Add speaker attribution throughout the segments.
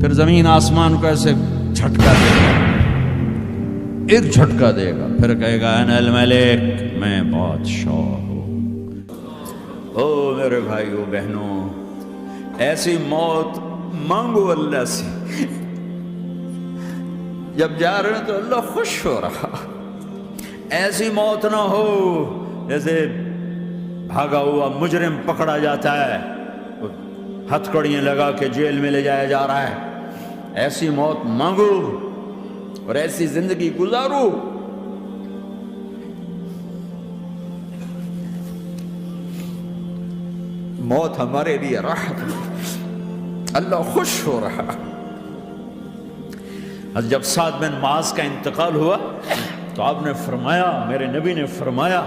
Speaker 1: پھر زمین آسمان کو ایسے جھٹکا دے گا، ایک جھٹکا دے گا، پھر کہے گا انا الملک، میں بادشاہ ہوں۔ او میرے بھائیو بہنوں، ایسی موت مانگو اللہ سے، جب جا رہے ہیں تو اللہ خوش ہو رہا۔ ایسی موت نہ ہو جیسے بھاگا ہوا مجرم پکڑا جاتا ہے، ہتھکڑیاں لگا کے جیل میں لے جایا جا رہا ہے۔ ایسی موت مانگو اور ایسی زندگی گزارو۔ موت ہمارے لیے راحت ہے، اللہ خوش ہو رہا۔ جب سعد بن معاذ کا انتقال ہوا تو آپ نے فرمایا، میرے نبی نے فرمایا،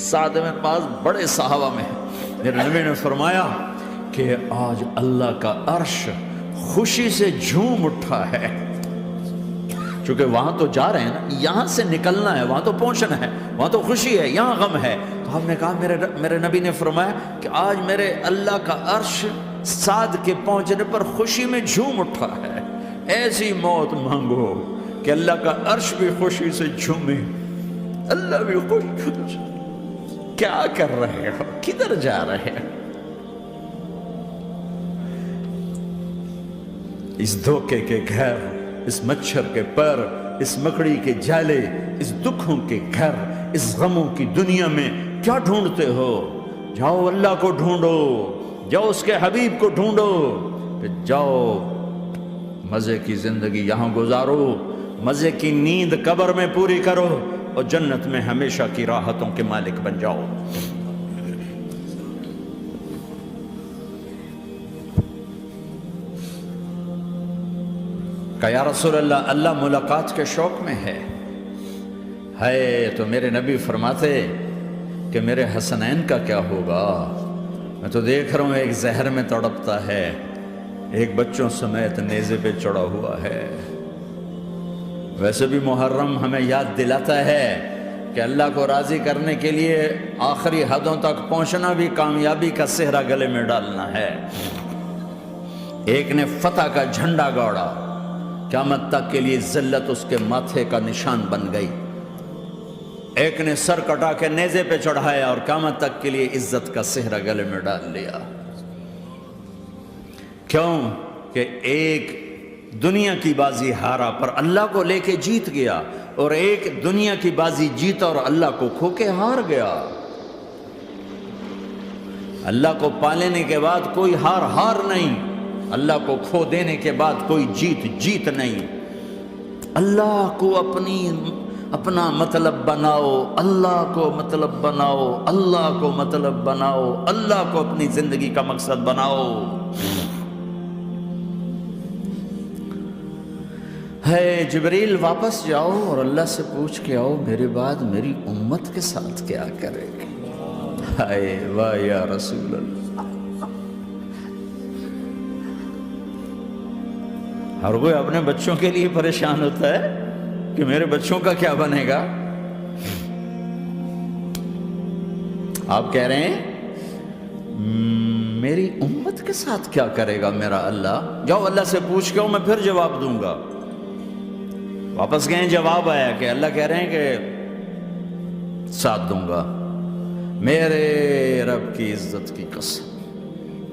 Speaker 1: سعد بن معاذ بڑے صحابہ میں ہیں، میرے نبی نے فرمایا کہ آج اللہ کا عرش خوشی سے جھوم اٹھا ہے، چونکہ وہاں تو جا رہے ہیں نا، یہاں سے نکلنا ہے، وہاں تو پہنچنا ہے، وہاں تو خوشی ہے، یہاں غم ہے۔ تو ہم نے کہا، میرے نبی نے فرمایا کہ آج میرے اللہ کا عرش سعد کے پہنچنے پر خوشی میں جھوم اٹھا ہے۔ ایسی موت مانگو کہ اللہ کا عرش بھی خوشی سے جھومے، اللہ بھی خوش ہو جائے۔ کیا کر رہے ہو؟ کدھر جا رہے ہیں؟ اس دھوکے کے گھر، اس مچھر کے پر، اس مکڑی کے جالے، اس دکھوں کے گھر، اس غموں کی دنیا میں کیا ڈھونڈتے ہو؟ جاؤ اللہ کو ڈھونڈو، جاؤ اس کے حبیب کو ڈھونڈو، پھر جاؤ مزے کی زندگی یہاں گزارو، مزے کی نیند قبر میں پوری کرو، اور جنت میں ہمیشہ کی راحتوں کے مالک بن جاؤ۔ کہا یا رسول اللہ، اللہ ملاقات کے شوق میں ہے۔ تو میرے نبی فرماتے کہ میرے حسنین کا کیا ہوگا؟ میں تو دیکھ رہا ہوں ایک زہر میں تڑپتا ہے، ایک بچوں سمیت نیزے پہ چڑھا ہوا ہے۔ ویسے بھی محرم ہمیں یاد دلاتا ہے کہ اللہ کو راضی کرنے کے لیے آخری حدوں تک پہنچنا بھی کامیابی کا صحرا گلے میں ڈالنا ہے۔ ایک نے فتح کا جھنڈا گاڑا، قیامت تک کے لیے ذلت اس کے ماتھے کا نشان بن گئی۔ ایک نے سر کٹا کے نیزے پہ چڑھایا اور قیامت تک کے لیے عزت کا صحرا گلے میں ڈال لیا۔ کیوں کہ ایک دنیا کی بازی ہارا پر اللہ کو لے کے جیت گیا، اور ایک دنیا کی بازی جیتا اور اللہ کو کھو کے ہار گیا۔ اللہ کو پا لینے کے بعد کوئی ہار نہیں، اللہ کو کھو دینے کے بعد کوئی جیت نہیں۔ اللہ کو اپنا مطلب بناؤ، اللہ کو مطلب بناؤ، اللہ کو مطلب بناؤ، اللہ کو اپنی زندگی کا مقصد بناؤ۔ جبریل واپس جاؤ اور اللہ سے پوچھ کے آؤ میرے بعد میری امت کے ساتھ کیا کرے گا؟ واہ یا رسول اللہ۔ ہر کوئی اپنے بچوں کے لیے پریشان ہوتا ہے کہ میرے بچوں کا کیا بنے گا۔ آپ کہہ رہے ہیں میری امت کے ساتھ کیا کرے گا میرا اللہ؟ جاؤ اللہ سے پوچھ کے آؤ، میں پھر جواب دوں گا۔ واپس گئے، جواب آیا کہ اللہ کہہ رہے ہیں کہ ساتھ دوں گا، میرے رب کی عزت کی قسم،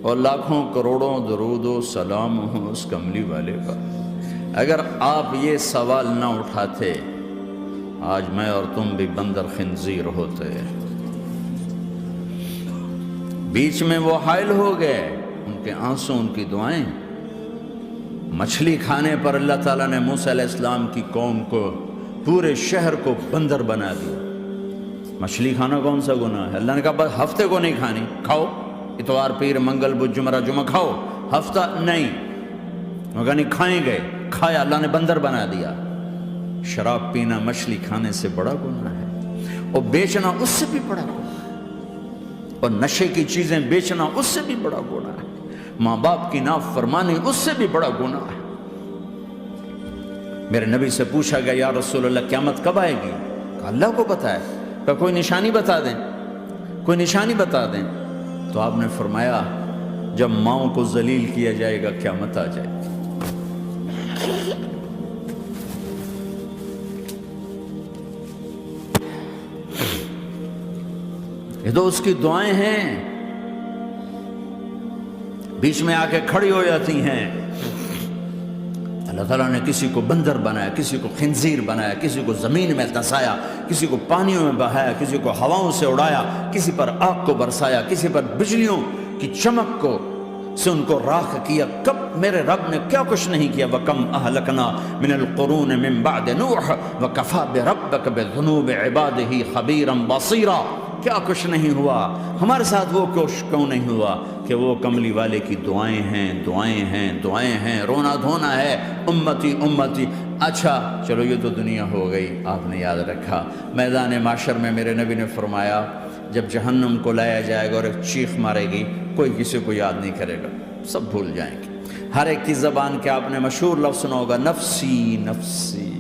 Speaker 1: اور لاکھوں کروڑوں درود و سلام ہوں اس کملی والے پر۔ اگر آپ یہ سوال نہ اٹھاتے، آج میں اور تم بھی بندر خنزیر ہوتے۔ بیچ میں وہ حائل ہو گئے، ان کے آنسو، ان کی دعائیں۔ مچھلی کھانے پر اللہ تعالیٰ نے موسیٰ علیہ السلام کی قوم کو، پورے شہر کو بندر بنا دیا۔ مچھلی کھانا کون سا گناہ ہے؟ اللہ نے کہا بس ہفتے کو نہیں کھانی، کھاؤ، اتوار پیر منگل بدھ جمعہ جمعہ کھاؤ، ہفتہ نہیں۔ مگر نہیں کھائیں گے، کھایا، اللہ نے بندر بنا دیا۔ شراب پینا مچھلی کھانے سے بڑا گناہ ہے، اور بیچنا اس سے بھی بڑا گناہ ہے، اور نشے کی چیزیں بیچنا اس سے بھی بڑا گناہ ہے، ماں باپ کی نافرمانی اس سے بھی بڑا گناہ ہے۔ میرے نبی سے پوچھا گیا یا رسول اللہ قیامت کب آئے گی؟ کہا اللہ کو پتہ ہے۔ کہا کوئی نشانی بتا دیں، کوئی نشانی بتا دیں۔ تو آپ نے فرمایا جب ماؤں کو ذلیل کیا جائے گا قیامت آ جائے گی۔ یہ تو اس کی دعائیں ہیں، بیچ میں آ کے کھڑی ہو جاتی ہیں۔ اللہ تعالیٰ نے کسی کو بندر بنایا، کسی کو خنزیر بنایا، کسی کو زمین میں دھسایا، کسی کو پانیوں میں بہایا، کسی کو ہواؤں سے اڑایا، کسی پر آگ کو برسایا، کسی پر بجلیوں کی چمک کو سے ان کو راکھ کیا۔ کب میرے رب نے کیا کچھ نہیں کیا۔ وَكَمْ أَهْلَكْنَا مِنَ الْقُرُونِ مِنْ بَعْدِ نُوحٍ وَكَفَى بِرَبِّكَ بِذُنُوبِ عِبَادِهِ خَبِيرًا بَصِيرًا۔ کیا کچھ نہیں ہوا ہمارے ساتھ، وہ کچھ کیوں نہیں ہوا کہ وہ کملی والے کی دعائیں ہیں، دعائیں ہیں، دعائیں ہیں، رونا دھونا ہے، امتی امتی۔ اچھا چلو یہ تو دنیا ہو گئی، آپ نے یاد رکھا۔ میدان معاشر میں میرے نبی نے فرمایا جب جہنم کو لایا جائے گا اور ایک چیخ مارے گی، کوئی کسی کو یاد نہیں کرے گا، سب بھول جائیں گے۔ ہر ایک کی زبان کے آپ نے مشہور لفظ سنا ہوگا، نفسی نفسی۔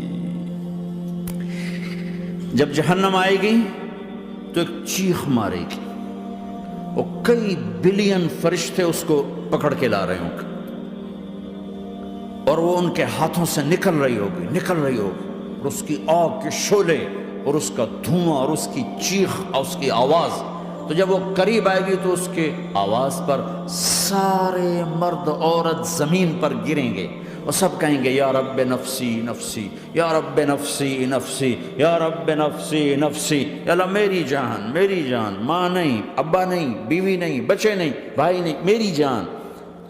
Speaker 1: جب جہنم آئے گی تو ایک چیخ مارے گی، وہ کئی بلین فرشتے اس کو پکڑ کے لا رہے ہوں گے، اور وہ ان کے ہاتھوں سے نکل رہی ہوگی اور اس کی آگ کے شعلے اور اس کا دھواں اور اس کی چیخ اور اس کی آواز، تو جب وہ قریب آئے گی تو اس کے آواز پر سارے مرد عورت زمین پر گریں گے اور سب کہیں گے یا رب نفسی نفسی، یا رب نفسی نفسی، یا رب نفسی نفسی۔ یا اللہ میری جان، میری جان، ماں نہیں، ابا نہیں، بیوی نہیں، بچے نہیں، بھائی نہیں، میری جان۔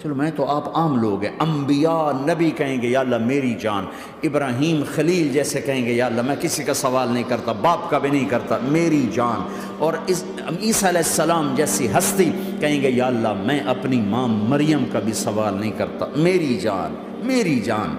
Speaker 1: چلو میں تو آپ عام لوگ ہیں، انبیاء نبی کہیں گے یا اللہ میری جان، ابراہیم خلیل جیسے کہیں گے یا اللہ میں کسی کا سوال نہیں کرتا، باپ کا بھی نہیں کرتا، میری جان۔ اور عیسیٰ علیہ السلام جیسی ہستی کہیں گے یا اللہ میں اپنی ماں مریم کا بھی سوال نہیں کرتا، میری جان، میری جان۔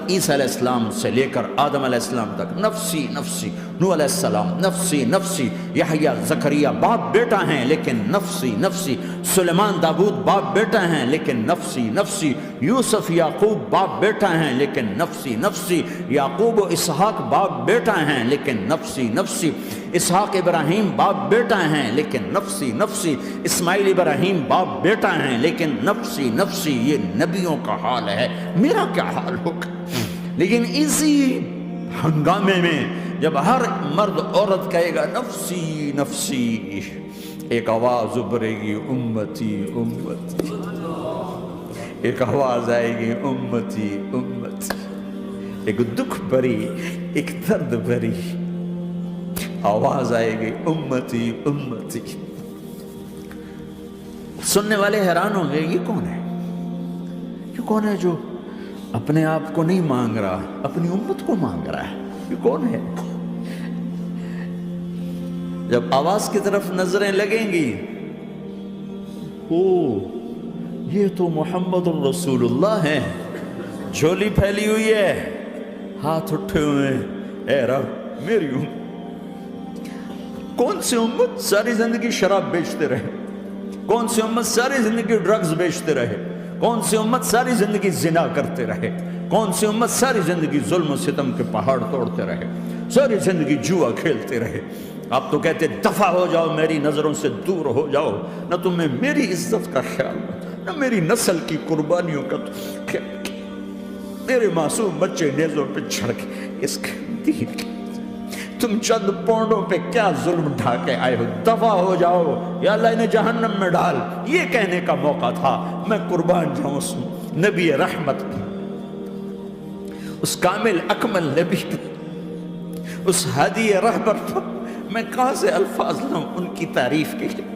Speaker 1: عیسیٰ علیہ السلام سے لے کر آدم علیہ السلام تک نفسی نفسی، نوح علیہ السلام نفسی نفسی، یحییٰ زکریا باپ بیٹا ہیں لیکن نفسی نفسی، سلیمان داؤد باپ بیٹا ہیں لیکن نفسی نفسی، یوسف یعقوب باپ بیٹا ہیں لیکن نفسی نفسی، یعقوب و اسحاق باپ بیٹا ہیں لیکن نفسی نفسی، اسحاق ابراہیم باپ بیٹا ہیں لیکن نفسی نفسی، اسماعیل ابراہیم باپ بیٹا ہیں لیکن نفسی نفسی۔ یہ نبیوں کا حال ہے، میرا کیا حال ہوگا؟ لیکن اسی ہنگامے میں جب ہر مرد عورت کہے گا نفسی نفسی، ایک آواز ابھرے گی امتی امتی، ایک آواز آئے گی امتی امتی، ایک دکھ بھری، ایک درد بھری آواز آئے گی امتی امتی۔ سننے والے حیران ہوں گے یہ کون ہے، یہ کون ہے جو اپنے آپ کو نہیں مانگ رہا، اپنی امت کو مانگ رہا ہے، یہ کون ہے؟ جب آواز کی طرف نظریں لگیں گی، او یہ تو محمد الرسول اللہ ہے، جھولی پھیلی ہوئی ہے، ہاتھ اٹھے ہوئے ہیں، اے رب میری امت۔ کون سی امت ساری زندگی شراب بیچتے رہے، کون سی امت ساری زندگی ڈرگز بیچتے رہے، کون سی امت ساری زندگی زنا کرتے رہے، کون سی امت ساری زندگی ظلم و ستم کے پہاڑ توڑتے رہے، ساری زندگی جوا کھیلتے رہے۔ آپ تو کہتے دفع ہو جاؤ، میری نظروں سے دور ہو جاؤ، نہ تمہیں میری عزت کا خیال، نہ میری نسل کی قربانیوں کا خیال، میرے معصوم بچے نیزوں پہ چڑھ کے اس کے دین کے تم چند پونڈوں پہ کیا ظلم ڈھا کے آئے ہو، دفع ہو جاؤ یا اللہ انہیں جہنم میں ڈال۔ یہ کہنے کا موقع تھا، میں قربان جاؤں اس نبی رحمت پہ، اس کامل اکمل نبی پہ، اس ہادی رہبر پہ۔ میں کہاں سے الفاظ لاؤں ان کی تعریف کے لیے؟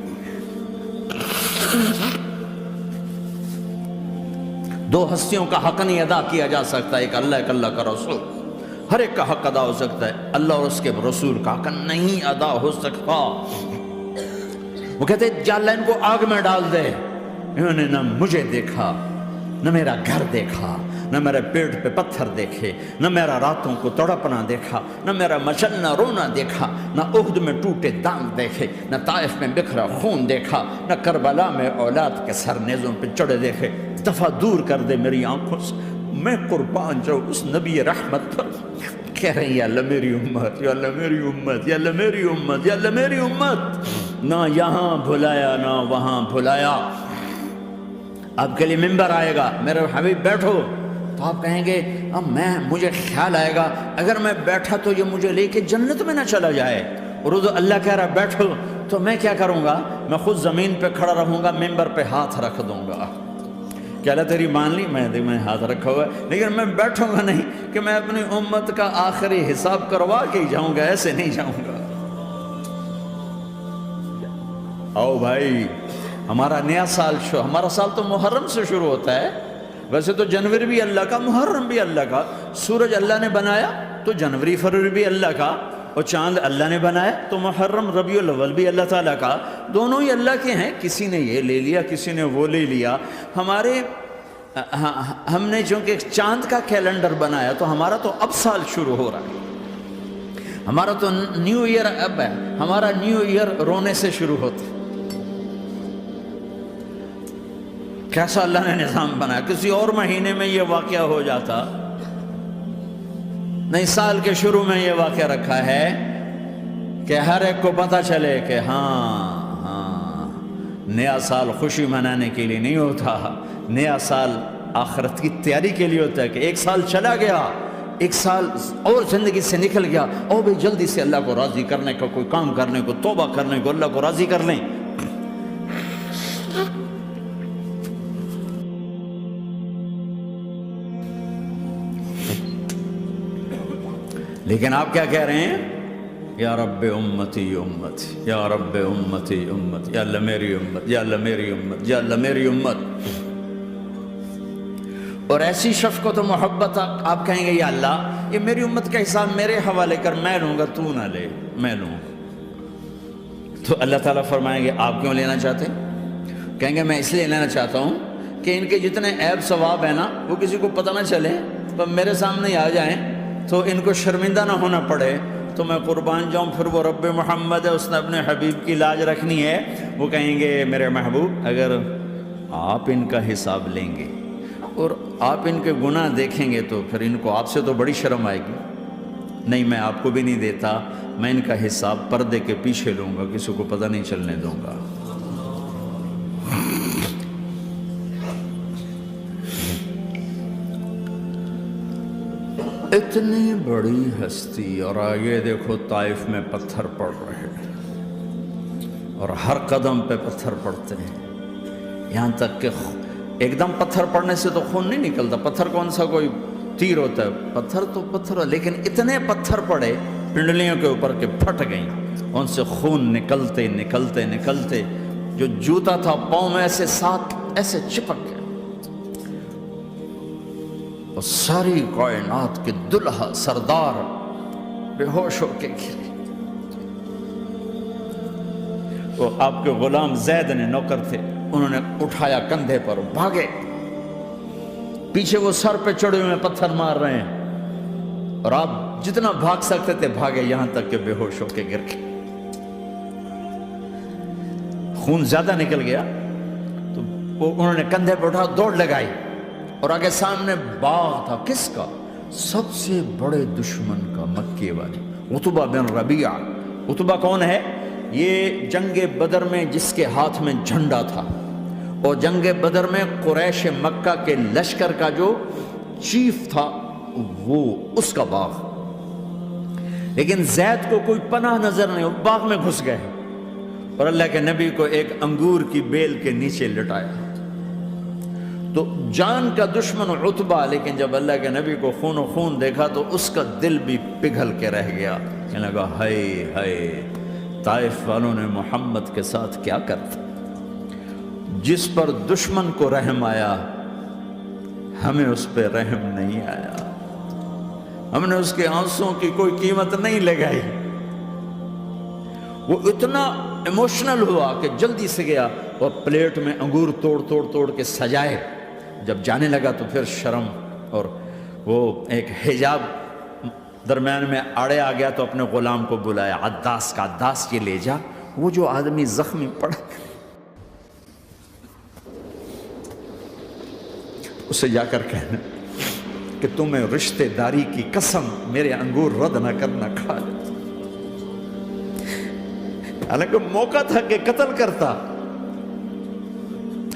Speaker 1: دو ہستیوں کا حق نہیں ادا کیا جا سکتا، ایک اللہ، ایک اللہ کا رسول۔ ہر ایک کا حق ادا ہو سکتا ہے، اللہ اور اس کے رسول کا حق نہیں ادا ہو سکتا۔ وہ کہتے ہیں یا اللہ ان کو آگ میں ڈال دے، انہوں نے نہ مجھے دیکھا، نہ میرا گھر دیکھا، نہ میرے پیٹ پہ پتھر دیکھے، نہ میرا راتوں کو تڑپنا دیکھا، نہ میرا مچلنا رونا دیکھا، نہ احد میں ٹوٹے دانت دیکھے، نہ طائف میں بکھرا خون دیکھا، نہ کربلا میں اولاد کے سر نیزوں پہ چڑھے دیکھے۔ دفعہ دور کر دے میری آنکھوں سے، میں قربان جاؤں اس نبی رحمت پر۔ کہہ رہے ہیں یا اللہ میری امت، یا اللہ میری امت، یا اللہ میری امت، یا اللہ میری امت۔ نہ یہاں بھلایا نہ وہاں بھلایا، آپ کے لیے ممبر آئے گا، میرے حبیب بیٹھو، تو آپ کہیں گے اب مجھے خیال آئے گا اگر میں بیٹھا تو یہ مجھے لے کے جنت میں نہ چلا جائے، اور اللہ کہہ رہا بیٹھو، تو میں کیا کروں گا؟ میں خود زمین پہ کھڑا رہوں گا، ممبر پہ ہاتھ رکھ دوں گا کہ اللہ تیری مان لی، میں ہاتھ رکھا ہوا ہے، لیکن میں بیٹھوں گا نہیں کہ میں اپنی امت کا آخری حساب کروا کے ہی جاؤں گا، ایسے نہیں جاؤں گا۔ آؤ بھائی، ہمارا نیا سال ہمارا سال تو محرم سے شروع ہوتا ہے، ویسے تو جنوری بھی اللہ کا، محرم بھی اللہ کا، سورج اللہ نے بنایا تو جنوری فروری بھی اللہ کا، اور چاند اللہ نے بنایا تو محرم ربیع الاول بھی اللہ تعالیٰ کا، دونوں ہی اللہ کے ہیں، کسی نے یہ لے لیا کسی نے وہ لے لیا۔ ہم نے چونکہ چاند کا کیلنڈر بنایا تو ہمارا تو اب سال شروع ہو رہا ہے، ہمارا تو نیو ایئر اب ہے، ہمارا نیو ایئر رونے سے شروع ہوتا ہے۔ کیسا اللہ نے نظام بنایا، کسی اور مہینے میں یہ واقعہ ہو جاتا، نہیں سال کے شروع میں یہ واقعہ رکھا ہے کہ ہر ایک کو پتہ چلے کہ ہاں نیا سال خوشی منانے کے لیے نہیں ہوتا، نیا سال آخرت کی تیاری کے لیے ہوتا ہے کہ ایک سال چلا گیا، ایک سال اور زندگی سے نکل گیا، اور بھی جلدی سے اللہ کو راضی کرنے کا کوئی کام کرنے کو، توبہ کرنے کو، اللہ کو راضی کر لیں۔ لیکن آپ کیا کہہ رہے ہیں؟ یا رب امتی امتی، یا رب امتی امتی، یا اللہ میری امت، یا اللہ میری امت، یا اللہ میری امت۔ اور ایسی شفقت و محبت آپ کہیں گے یا اللہ یہ میری امت کا حساب میرے حوالے کر، میں لوں گا، تو نہ لے، میں لوں۔ تو اللہ تعالیٰ فرمائیں گے آپ کیوں لینا چاہتے؟ کہیں گے میں اس لیے لینا چاہتا ہوں کہ ان کے جتنے عیب ثواب ہیں نا وہ کسی کو پتہ نہ چلے، تو میرے سامنے ہی آ جائیں تو ان کو شرمندہ نہ ہونا پڑے، تو میں قربان جاؤں۔ پھر وہ رب محمد ہے، اس نے اپنے حبیب کی لاج رکھنی ہے، وہ کہیں گے میرے محبوب اگر آپ ان کا حساب لیں گے اور آپ ان کے گناہ دیکھیں گے تو پھر ان کو آپ سے تو بڑی شرم آئے گی، نہیں میں آپ کو بھی نہیں دیتا، میں ان کا حساب پردے کے پیچھے لوں گا، کسی کو پتہ نہیں چلنے دوں گا۔ اتنی بڑی ہستی، اور آگے دیکھو طائف میں پتھر پڑ رہے ہیں، اور ہر قدم پہ پتھر پڑتے ہیں، یہاں تک کہ ایک دم پتھر پڑنے سے تو خون نہیں نکلتا، پتھر کون سا کوئی تیر ہوتا ہے، پتھر تو پتھر، لیکن اتنے پتھر پڑے پنڈلیوں کے اوپر کہ پھٹ گئیں، ان سے خون نکلتے نکلتے نکلتے جو جوتا تھا پاؤں میں ایسے ساتھ ایسے چپک گیا، اور ساری کائنات کے دلہا سردار بے ہوش ہو کے گرے۔ وہ آپ کے غلام زید نے نوکر تھے، انہوں نے اٹھایا کندھے پر، بھاگے، پیچھے وہ سر پہ چڑھے ہوئے پتھر مار رہے ہیں، اور آپ جتنا بھاگ سکتے تھے بھاگے، یہاں تک کہ بے ہوش ہو کے گر گئے۔ خون زیادہ نکل گیا تو انہوں نے کندھے پہ اٹھا دوڑ لگائی، اور آگے سامنے باغ تھا، کس کا؟ سب سے بڑے دشمن کا، مکے والے عتبہ بن ربیعہ۔ عتبہ کون ہے؟ یہ جنگ بدر میں جس کے ہاتھ میں جھنڈا تھا، اور جنگ بدر میں قریش مکہ کے لشکر کا جو چیف تھا وہ اس کا باغ، لیکن زید کو کوئی پناہ نظر نہیں، وہ باغ میں گھس گئے، اور اللہ کے نبی کو ایک انگور کی بیل کے نیچے لٹایا۔ تو جان کا دشمن عتبہ، لیکن جب اللہ کے نبی کو خون و خون دیکھا تو اس کا دل بھی پگھل کے رہ گیا، کہنے لگا ہائے ہائے، طائف والوں نے محمد کے ساتھ کیا کرتا، جس پر دشمن کو رحم آیا ہمیں اس پہ رحم نہیں آیا، ہم نے اس کے آنسوں کی کوئی قیمت نہیں لگائی۔ وہ اتنا ایموشنل ہوا کہ جلدی سے گیا اور پلیٹ میں انگور توڑ توڑ توڑ کے سجائے، جب جانے لگا تو پھر شرم اور وہ ایک حجاب درمیان میں آڑے آ گیا، تو اپنے غلام کو بلایا، عداس کا، عداس یہ لے جا وہ جو آدمی زخمی پڑا، اسے جا کر کہنا کہ تمہیں رشتے داری کی قسم میرے انگور رد نہ کرنا، کھا لے۔ حالانکہ موقع تھا کہ قتل کرتا،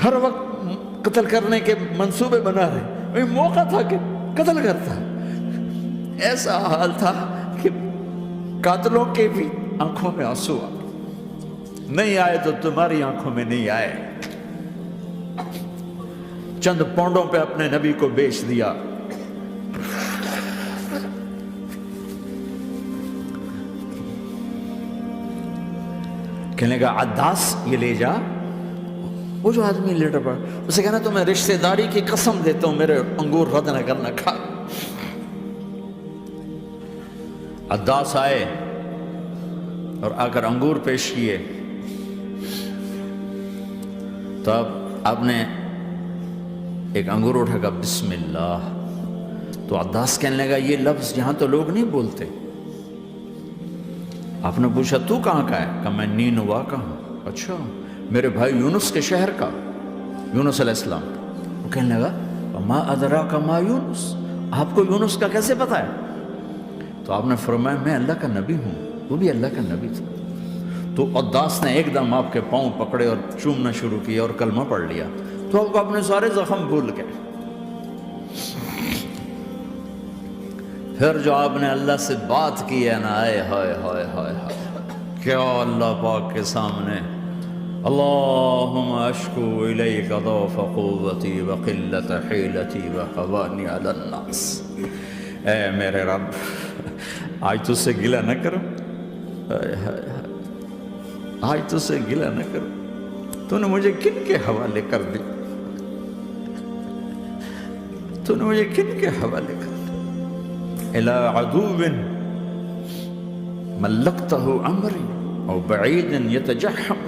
Speaker 1: ہر وقت قتل کرنے کے منصوبے بنا رہے، وہی موقع تھا کہ قتل کرتا۔ ایسا حال تھا کہ قاتلوں کے بھی آنکھوں میں آنسو آ نہیں آئے تو تمہاری آنکھوں میں نہیں آئے۔ چند پونڈوں پہ اپنے نبی کو بیچ دیا۔ کہنے کا عداس یہ لے جا۔ وہ جو آدمی لیٹر پڑا اسے کہنا تو میں رشتہ داری کی قسم دیتا ہوں میرے انگور رد نہ کرنا، کھا۔ عداس آئے اور آ کر انگور پیش کیے، تو اب آپ نے ایک انگور اٹھا کر بسم اللہ، تو عداس کہنے لگا یہ لفظ یہاں تو لوگ نہیں بولتے۔ آپ نے پوچھا تو کہاں کا ہے؟ کہا میں نینوا کا ہوں۔ اچھا، میرے بھائی یونس کے شہر کا، یونس علیہ السلام۔ وہ کہنے لگا ما ادراک ما یونس، آپ کو یونس کا کیسے پتا ہے؟ تو آپ نے فرمایا میں اللہ کا نبی ہوں، وہ بھی اللہ کا نبی تھا۔ تو عداس نے ایک دم آپ کے پاؤں پکڑے اور چومنا شروع کیا اور کلمہ پڑھ لیا، تو آپ اپنے سارے زخم بھول گئے۔ پھر جو آپ نے اللہ سے بات کی ہے نا، آئے ہائے ہائے ہائے کیا اللہ پاک کے سامنے، اللہم اشکو الیک ضعف قوتی وقلت حیلتی وحوانی علی الناس، اے میرے رب آج تجھ سے گلہ نہ کروں، آج تجھ سے گلہ نہ کروں، تو نے مجھے کن کے حوالے کر دی، تو نے مجھے کن کے حوالے کر دی، الى عدو ملکتہ عمری او بعید یتجحم،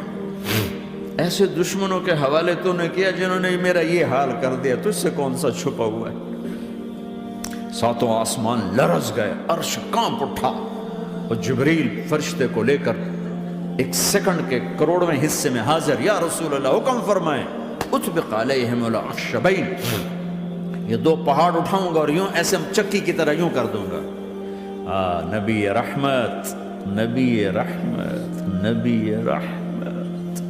Speaker 1: ایسے دشمنوں کے حوالے تو نے کیا جنہوں نے میرا یہ حال کر دیا، تجھ سے کون سا چھپا ہوا ہے۔ ساتوں آسمان لرز گئے، عرش کانپ اٹھا، اور جبریل فرشتے کو لے کر ایک سیکنڈ کے کروڑویں حصے میں حاضر، یا رسول اللہ حکم فرمائیں اطبق علیہم العشبین، یہ دو پہاڑ اٹھاؤں گا اور یوں ایسے چکی کی طرح یوں کر دوں گا۔ نبی رحمت، نبی رحمت، نبی رحمت۔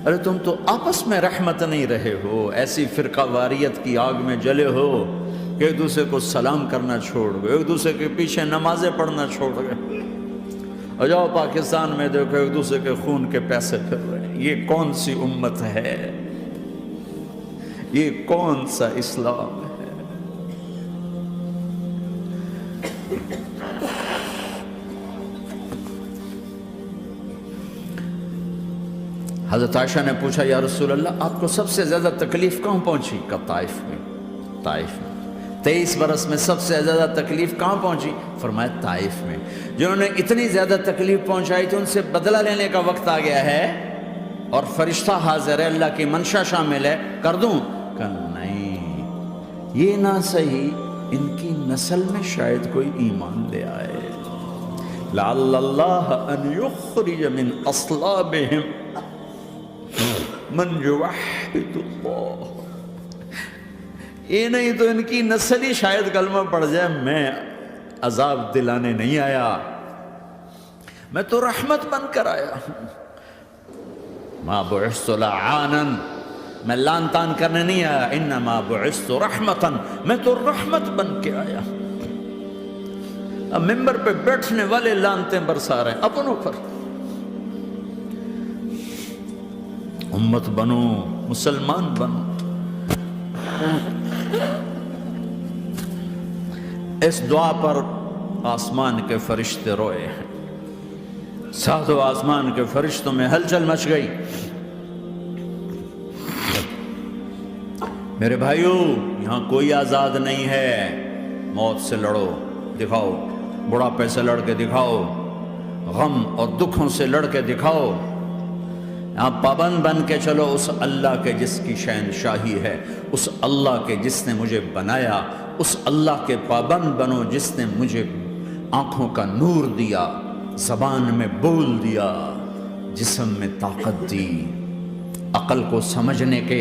Speaker 1: ارے تم تو آپس میں رحمت نہیں رہے ہو، ایسی فرقہ واریت کی آگ میں جلے ہو کہ ایک دوسرے کو سلام کرنا چھوڑ گئے، ایک دوسرے کے پیچھے نمازیں پڑھنا چھوڑ گئے، اور جاؤ پاکستان میں دیکھو ایک دوسرے کے خون کے پیسے پھر رہے ہیں۔ یہ کون سی امت ہے؟ یہ کون سا اسلام ہے؟ حضرت عائشہ نے پوچھا یا رسول اللہ آپ کو سب سے زیادہ تکلیف کہاں پہنچی؟ کہا طائف میں، طائف میں۔ 23 برس میں سب سے زیادہ تکلیف کہاں پہنچی؟ فرمایا طائف میں۔ جنہوں نے اتنی زیادہ تکلیف پہنچائی تھی ان سے بدلہ لینے کا وقت آ گیا ہے، اور فرشتہ حاضر ہے، اللہ کی منشا شامل ہے، کر دوں؟ کہا نہیں، یہ نہ صحیح، ان کی نسل میں شاید کوئی ایمان لے آئے، لعل اللہ ان یخرج من اصلابہم من یوحد اللہ، یہ نہیں تو ان کی نسل ہی شاید کلمہ پڑھ جائے۔ میں عذاب دلانے نہیں آیا، میں تو رحمت بن کر آیا، ما بعثت لعانا، میں لان تان کرنے نہیں آیا، انما بعثت رحمتا، میں تو رحمت بن کے آیا۔ اب ممبر پہ بیٹھنے والے لانتیں برسا رہے ہیں اپنوں پر۔ امت بنو، مسلمان بنو، اس دعا پر آسمان کے فرشتے روئے ہیں، ساتوں آسمان کے فرشتوں میں ہلچل مچ گئی۔ میرے بھائیو، یہاں کوئی آزاد نہیں ہے، موت سے لڑو، دکھاؤ، بڑھاپے سے لڑ کے دکھاؤ، غم اور دکھوں سے لڑ کے دکھاؤ، آپ پابند بن کے چلو اس اللہ کے جس کی شہنشاہی ہے، اس اللہ کے جس نے مجھے بنایا، اس اللہ کے پابند بنو جس نے مجھے آنکھوں کا نور دیا، زبان میں بول دیا، جسم میں طاقت دی، عقل کو سمجھنے کے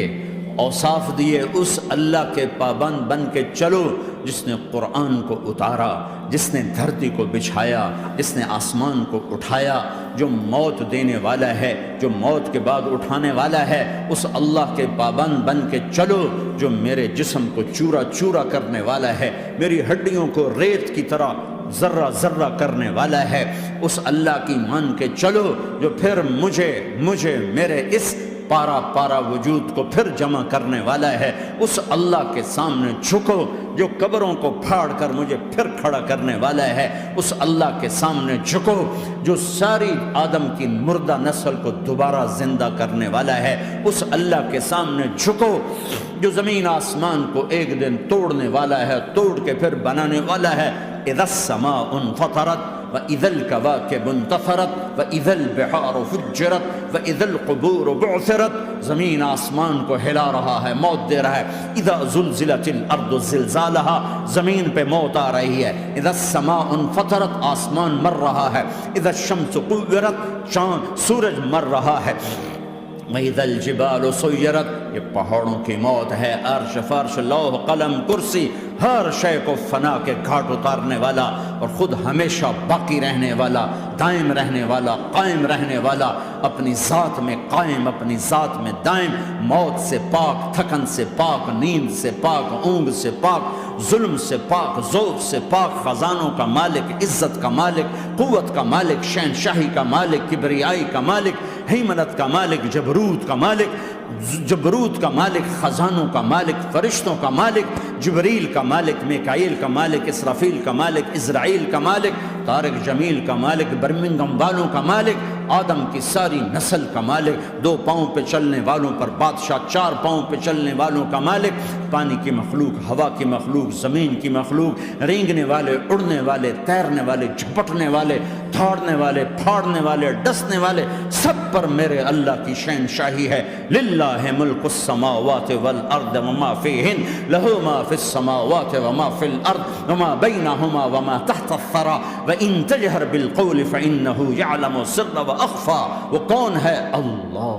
Speaker 1: اوصاف دیے، اس اللہ کے پابند بن کے چلو جس نے قرآن کو اتارا، جس نے دھرتی کو بچھایا، جس نے آسمان کو اٹھایا، جو موت دینے والا ہے، جو موت کے بعد اٹھانے والا ہے، اس اللہ کے پابند بن کے چلو جو میرے جسم کو چورا چورا کرنے والا ہے، میری ہڈیوں کو ریت کی طرح ذرہ ذرہ کرنے والا ہے، اس اللہ کی مان کے چلو جو پھر مجھے میرے اس پارا پارا وجود کو پھر جمع کرنے والا ہے، اس اللہ کے سامنے جھکو جو قبروں کو پھاڑ کر مجھے پھر کھڑا کرنے والا ہے، اس اللہ کے سامنے جھکو جو ساری آدم کی مردہ نسل کو دوبارہ زندہ کرنے والا ہے، اس اللہ کے سامنے جھکو جو زمین آسمان کو ایک دن توڑنے والا ہے، توڑ کے پھر بنانے والا ہے۔ اذا السماء انفطرت وَإِذَا الْكَوَاكِبُ انتَثَرَتْ وَإِذَا الْبِحَارُ فُجِّرَتْ وَإِذَا الْقُبُورُ بُعْثِرَتْ، زمین آسمان کو ہلا رہا ہے، موت دے رہا ہے۔ اِذَا زُلْزِلَتِ الْأَرْضُ زِلْزَالَهَا، زمین پہ موت آ رہی ہے۔ اِذَا السَّمَاءُ انفطرت، آسمان مر رہا ہے۔ اِذَا الشَّمْسُ كُوِّرَتْ، چاند سورج مر رہا ہے۔ وَإِذَا الْجِبَالُ سُيِّرَتْ، یہ پہاڑوں کی موت ہے۔ عرش فرش لوح قلم کرسی ہر شے کو فنا کے گھاٹ اتارنے والا اور خود ہمیشہ باقی رہنے والا، دائم رہنے والا، قائم رہنے والا، اپنی ذات میں قائم، اپنی ذات میں دائم، موت سے پاک، تھکن سے پاک، نیند سے پاک، اونگ سے پاک، ظلم سے پاک، ذوق سے پاک، خزانوں کا مالک، عزت کا مالک، قوت کا مالک، شہنشاہی کا مالک، کبریائی کا مالک، ہیمنت کا مالک، جبروت کا مالک، جبروت کا مالک، خزانوں کا مالک، فرشتوں کا مالک، جبریل کا مالک، میکائیل کا مالک، اسرافیل کا مالک، اسرائیل کا مالک، طارق جمیل کا مالک، برمنگم والوں کا مالک، آدم کی ساری نسل کا مالک، 2 پاؤں پہ چلنے والوں پر بادشاہ، 4 پاؤں پہ چلنے والوں کا مالک، پانی کی مخلوق، ہوا کی مخلوق، زمین کی مخلوق، رینگنے والے، اڑنے والے، تیرنے والے، جھپٹنے والے، دھاڑنے والے، پھاڑنے والے، ڈسنے والے، سب پر میرے اللہ کی شہنشاہی ہے۔ للہ ملک السماوات والارض وما فیہن، لہ ما فی السماوات وما فی الارض وما بینہما وما تحت الثری وان تجہر بالقول فانہ یعلم السر واخفی۔ وہ کون ہے؟ اللہ